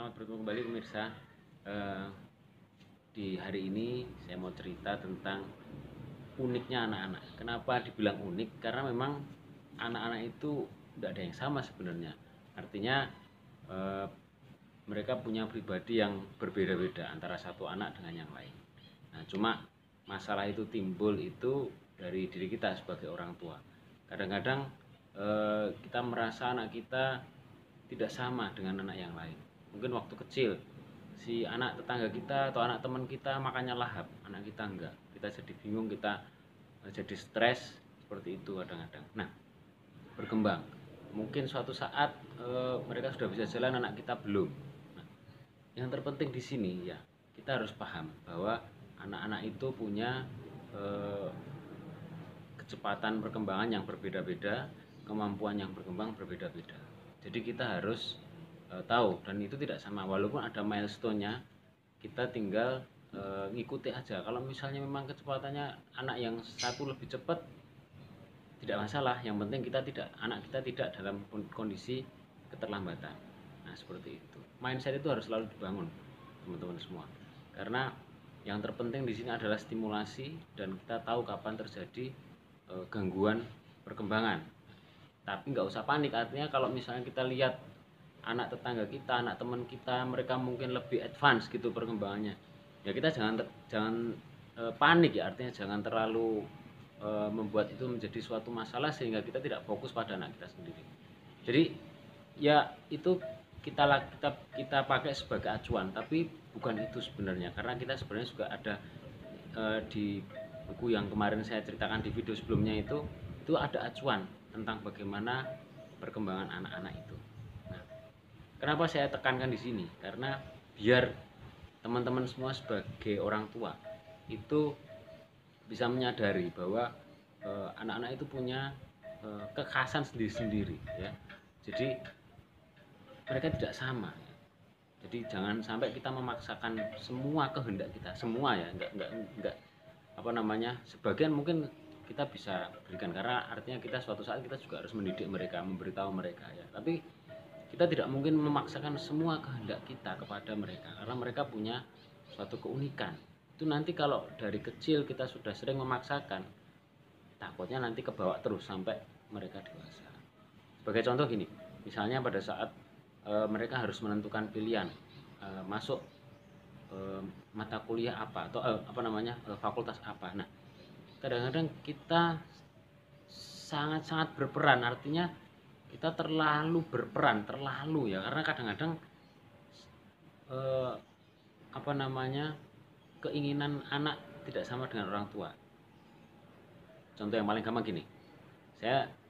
Selamat bertemu kembali pemirsa. Eh, di hari ini saya mau cerita tentang uniknya anak-anak. Kenapa dibilang unik? Karena memang anak-anak itu tidak ada yang sama sebenarnya. Artinya eh, mereka punya pribadi yang berbeda-beda antara satu anak dengan yang lain. Nah, cuma masalah itu timbul itu dari diri kita sebagai orang tua. Kadang-kadang kita merasa anak kita tidak sama dengan anak yang lain. Mungkin waktu kecil si anak tetangga kita atau anak teman kita makannya lahap, anak kita enggak. Kita jadi bingung, kita jadi stres seperti itu kadang-kadang. Nah, berkembang. Mungkin suatu saat mereka sudah bisa jalan, anak kita belum. Nah, yang terpenting di sini ya, kita harus paham bahwa anak-anak itu punya eh, kecepatan perkembangan yang berbeda-beda, kemampuan yang berkembang berbeda-beda. Jadi kita harus tahu, dan itu tidak sama walaupun ada milestone-nya, kita tinggal ngikuti aja. Kalau misalnya memang kecepatannya anak yang satu lebih cepat, tidak masalah, yang penting anak kita tidak dalam kondisi keterlambatan. Nah, seperti itu. Mindset itu harus selalu dibangun, teman-teman semua. Karena yang terpenting di sini adalah stimulasi, dan kita tahu kapan terjadi gangguan perkembangan. Tapi nggak usah panik, artinya kalau misalnya kita lihat anak tetangga kita, anak teman kita, mereka mungkin lebih advance gitu perkembangannya, ya kita jangan panik ya, artinya jangan terlalu membuat itu menjadi suatu masalah sehingga kita tidak fokus pada anak kita sendiri. Jadi ya itu kita pakai sebagai acuan, tapi bukan itu sebenarnya, karena kita sebenarnya juga ada di buku yang kemarin saya ceritakan di video sebelumnya, itu ada acuan tentang bagaimana perkembangan anak-anak itu. Nah, kenapa saya tekankan di sini? Karena biar teman-teman semua sebagai orang tua itu bisa menyadari bahwa anak-anak itu punya kekhasan sendiri-sendiri ya. Jadi mereka tidak sama. Jadi jangan sampai kita memaksakan semua kehendak kita, semua ya, enggak apa namanya, sebagian mungkin kita bisa berikan, karena artinya kita suatu saat kita juga harus mendidik mereka, memberitahu mereka ya. Tapi kita tidak mungkin memaksakan semua kehendak kita kepada mereka, karena mereka punya suatu keunikan. Itu nanti kalau dari kecil kita sudah sering memaksakan, takutnya nanti kebawa terus sampai mereka dewasa. Sebagai contoh gini, misalnya pada saat mereka harus menentukan pilihan masuk mata kuliah apa, atau fakultas apa. Nah, kadang-kadang kita sangat-sangat berperan, artinya kita terlalu berperan, terlalu ya, karena kadang-kadang eh, keinginan anak tidak sama dengan orang tua. Contoh yang paling gampang gini,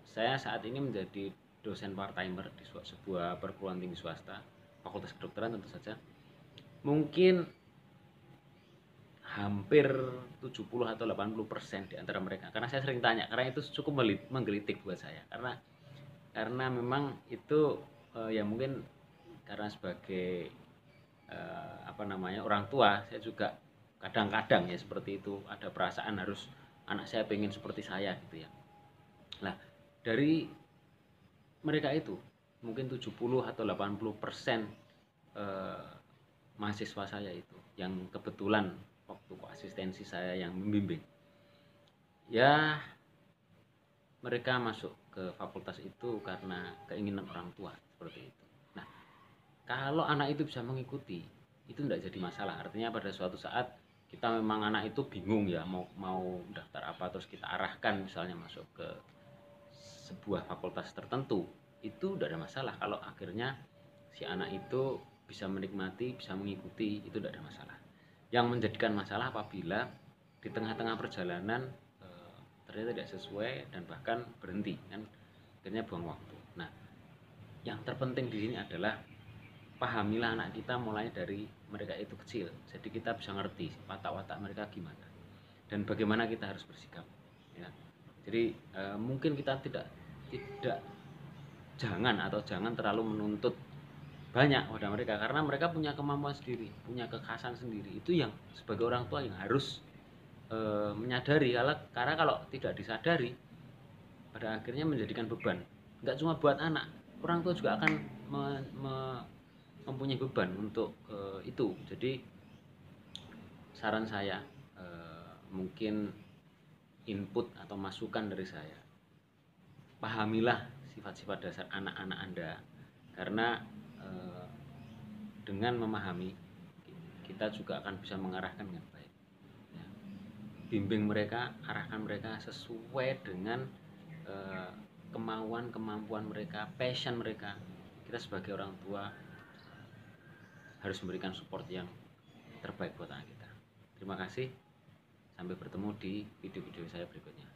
saya saat ini menjadi dosen part timer di sebuah perguruan tinggi swasta, fakultas kedokteran tentu saja. Mungkin hampir 70 atau 80% di antara mereka, karena saya sering tanya, karena itu cukup menggelitik buat saya, karena memang itu ya mungkin karena sebagai orang tua, saya juga kadang-kadang ya seperti itu, ada perasaan harus anak saya pengen seperti saya gitu ya. Nah, dari mereka itu mungkin 70 atau 80% mahasiswa saya itu yang kebetulan waktu asistensi saya yang membimbing, ya mereka masuk ke fakultas itu karena keinginan orang tua seperti itu. Nah, kalau anak itu bisa mengikuti, itu tidak jadi masalah. Artinya pada suatu saat kita memang anak itu bingung ya, mau daftar apa, terus kita arahkan misalnya masuk ke sebuah fakultas tertentu, itu tidak ada masalah. Kalau akhirnya si anak itu bisa menikmati, bisa mengikuti, itu tidak ada masalah. Yang menjadikan masalah apabila di tengah-tengah perjalanan ternyata tidak sesuai dan bahkan berhenti, kan akhirnya buang waktu. Nah, yang terpenting di sini adalah pahamilah anak kita mulai dari mereka itu kecil, jadi kita bisa ngerti watak-watak mereka gimana dan bagaimana kita harus bersikap ya. Jadi mungkin kita tidak jangan terlalu menuntut banyak pada mereka, karena mereka punya kemampuan sendiri, punya kekhasan sendiri. Itu yang sebagai orang tua yang harus menyadari, karena kalau tidak disadari pada akhirnya menjadikan beban, nggak cuma buat anak, orang tua juga akan mempunyai beban untuk itu. Jadi saran saya, mungkin input atau masukan dari saya, pahamilah sifat-sifat dasar anak-anak Anda, karena dengan memahami kita juga akan bisa mengarahkan dengan baik. Ya. Bimbing mereka, arahkan mereka sesuai dengan kemampuan mereka, passion mereka. Kita sebagai orang tua harus memberikan support yang terbaik buat anak kita. Terima kasih. Sampai bertemu di video-video saya berikutnya.